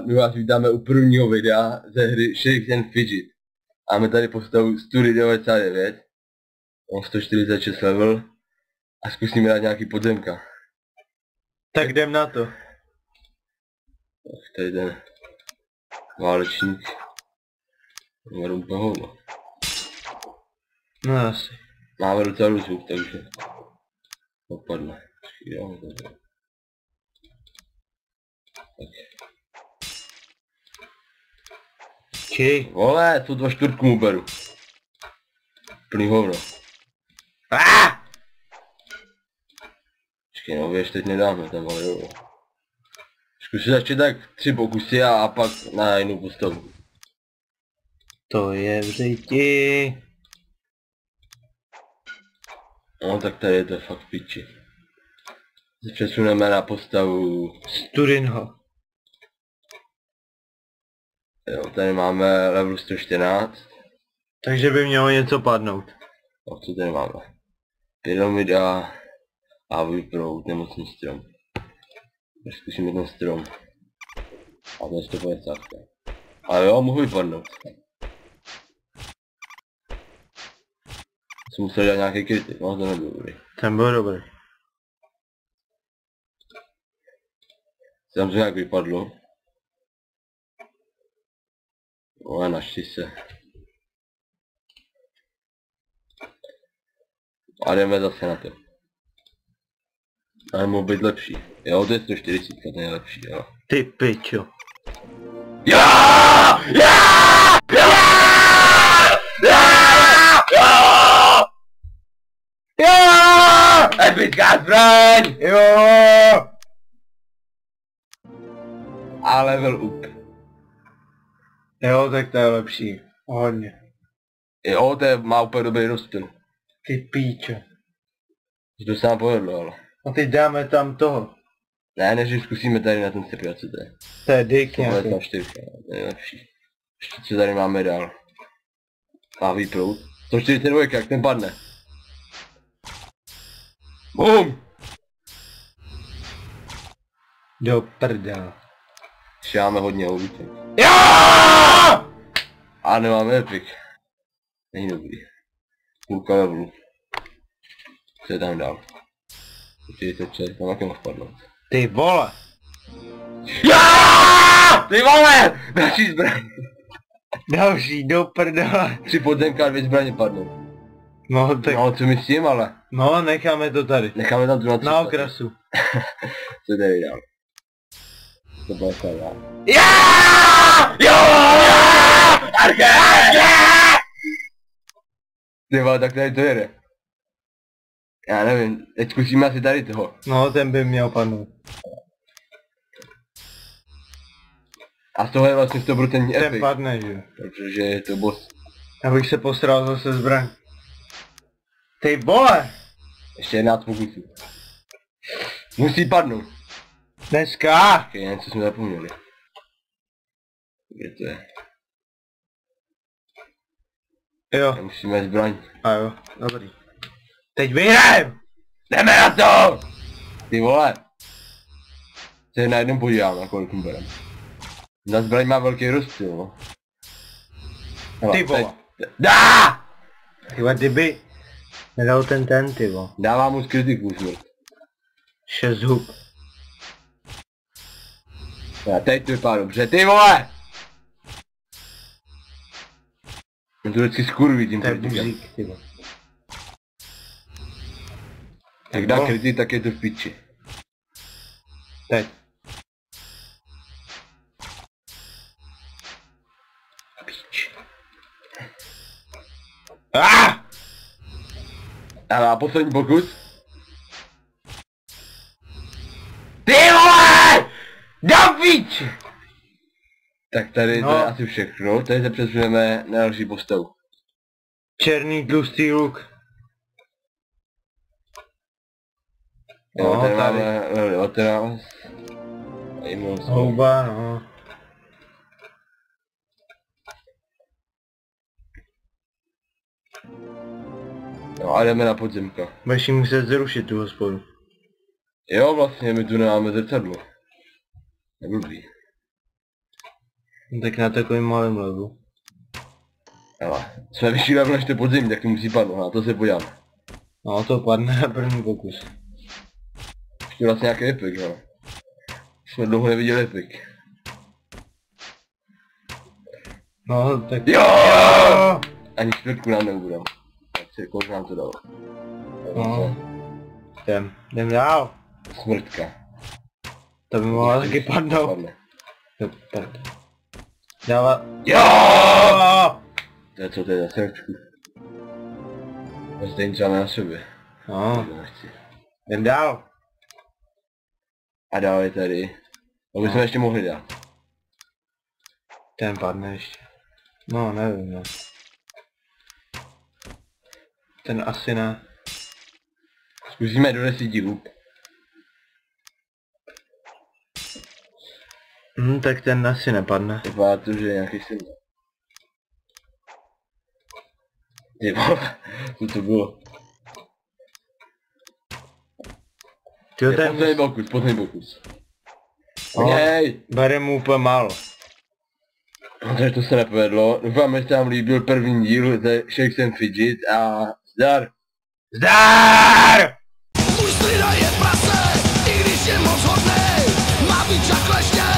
my vás vítáme u prvního videa ze hry Shake and Fidget. Máme tady postavu Stury 99, on 146 level a zkusíme dát nějaký podzemka. Tak jdem na to. Tak tady ten válečník. Máme úplně hovno. No asi. Máme docela rozhub, takže opadne. Čej. Vole, tu 2/4 mu beru. Plný hovno. Počkej, no věž, teď nedáme tam, ale jo. Zkusím začít tak 3 pokusy a pak na jinou postavu. To je v řiti. No tak tady je to fakt piči. Se přesuneme na postavu Sturinho. Jo, tady máme level 114. Takže by mělo něco padnout. No, co tady máme? Pyramida, ávový proud, nemocný strom. Tak zkusíme ten strom. A to je 150. Ale jo, mohu vypadnout. Jsem musel dělat nějaký kritik, no to nebyl dobrý. Ten byl dobrý. Tam to nějak vypadlo. Ale našli se. A jdeme zase na to. Ale mohl být lepší. Jo, to je 140, to je lepší, jo. Ty pičo. Jo! Jo! Jo! Jo! Jo! Epická zbraň! Jo! A level up. Jo, tak to je lepší. Hodně. Jo, to je, má úplně dobrý rozptyl. Ty píčo. To se nám povedlo, ale. A teď dáme tam toho. Ne, než zkusíme tady na ten step, co to je. To je dick nějaký. 154, to je lepší. Ještě co tady máme dál. Ávý proud. 142, jak ten padne. BUM! Do prdela. Ještě máme hodně uliček. Jo! A nemáme epic. Není dobrý. Půlka levelu. Co je tam dál? 46, tam taky mohl padnout. Ty vole! Jo! Ty vole! Další zbraň. Další do prdela. 3 podzemka a 2 zbraně padnou. No tak. No co my s tím ale? No necháme to tady. Necháme tam tu na 3. Na okrasu. Co je tady dál? 152. Jo! Jo! Arke! Ty vole, tak tady to jede. Já nevím, teď zkusíme asi tady toho. No ten by měl padnout. A z toho je vlastně 100% Ten epic. padne, že jo. Protože je to boss. Abych se posral zase zbraň. Ty vole! Ještě 11 pokusů. Musí padnout. Dneska! Okay, něco jsme zapomněli. Kde to je? Jo. Musíme zbraň. A jo, dobrý. Teď vyhrajem! Jdeme na to! Ty vole. Se na jednom podívám, na kolik mu berem. Na zbraň má velký rozptyl, no. Ty vole. Dá! Ty vole, kdyby nedal ten ty vole. Dávám mu z kritiku smrt. 6 hub. Já teď to vypadá dobře, ty vole! On to vždycky skurví tím To je kritikem. buzík, ty vole. Jak dá kritik, tak je to v piči. Teď. Pič. A poslední pokus. Ty vole! Do piči! Tak tady no. To je asi všechno, tady se přesuneme na další postavu. Černý tlustý luk. Jo, No, tady tady. máme level 19. A jim Houba, no. No a jdeme na podzemka. Budeš jim muset zrušit tu hospodu. Jo, vlastně my tu nemáme zrcadlo. Neblbý. Tak na takovým malém levelu. Ale jsme vyšší level než to podzim, tak to musí padnout, na to se podíváme. No to padne na první pokus. Ještě vlastně nějaký epic, no. Jsme dlouho neviděli epic. No tak... Jo! Ani čtvrtku nám neubudem. Tak si kolik nám to dalo. No. Jdem dál. Smrtka. To by mohla taky padnout. Padne. Dává... Jo! To je co, to je za srdčku. To stejně třeba na sobě. No, To nechci. jdem dál. A dál je tady. To bychom ještě mohli dát. Ten padne ještě. No, nevím, no. Ten asi ne. Zkusíme do 10 hub. Tak ten asi nepadne. Vypadá to, že je nějaký symbol. Ty vole, co to bylo? Tyjo, Je ten... poslední pokus. No. Jej! Bere mu úplně málo. Takže to se nepovedlo. Doufám, že se vám líbil první díl ze Shakes and Fidget a zdar! Zdar! Můj strýda je prase, i když je moc hodnej, má být jak klešně.